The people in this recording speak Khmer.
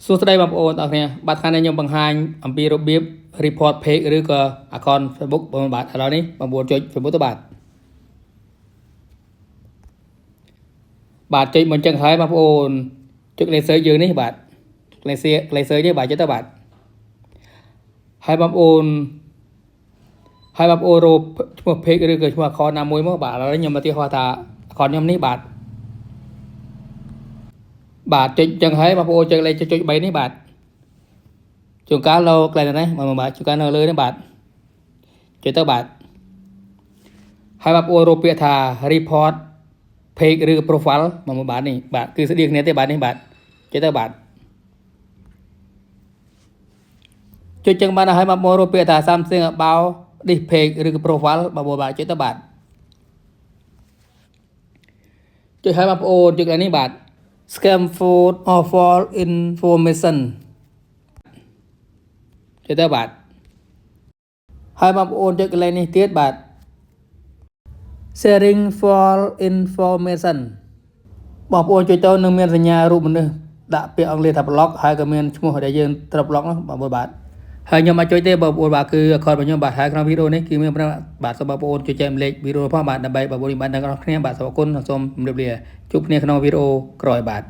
សួស្តីបងប្អូនអរគ្នាបាទខាងនេះខ្ញុំបង្ហាញអំពីរបៀប report page ឬក៏ account Facebook បងបាទឥឡូវនេះបងប្អូនចុច Facebook ទៅបាទចុចមិនចឹងហើយបងប្អូនចុច laser យើងនេះបាទ laser នេះបាទចុចទៅបាទហើយបងប្អូនរកឈ្មោះ page ឬក៏ឈ្មោះ account ណាមួយមកបាទឥឡូវខ្ញុំឧទាហរណ៍ថា account ខ្ញុំនេះបាទចុចចឹងហើយបងប្អូនចុចលេខចុច3នេះបាទជួនកាលលោកកន្លែងនេះបាទជួនកាលនៅលើនេះបាទចុចទៅបាទហើយបងប្អូនរកពាក្យថា report page ឬ profile មកបាទនេះបាទគឺស្តៀងគ្នាទេបាទនេះបាទចុចទៅបាទចុចចឹងបានហើយបងប្អូនរកពាក្យថា something about this page ឬក៏ profile បងប្អូនបាទចុចទៅបាទចុចហើយបងប្អូនចុចកន្លែងនេះបាទ scam food or false information ចុចទៅបាទហើយបងប្អូនចុចកន្លែងនេះទៀតបាទ sharing false information បងប្អូនចុចទៅនឹងមានសញ្ញារូបមនុស្សដាក់ពាក្យអង់គ្លេសថា block ហើយក៏មានឈ្មោះដែលយើងត្រូវ block នោះបងប្អូនបាទហើយខ្ញុំអាចចុចទេបងប្អូនបាទគឺ account របស់ខ្ញុំបាទហើយក្នុងវីដេអូនេះគឺមានបាទសូមបងប្អូនចុចចែកម្លែកវីដេអូផងបាទដើម្បីបងប្អូនបានដឹងដល់គ្នាបាទសូមអរគុណសូមជម្រាបលាជួបគ្នាក្នុងវីដេអូក្រោយបាទ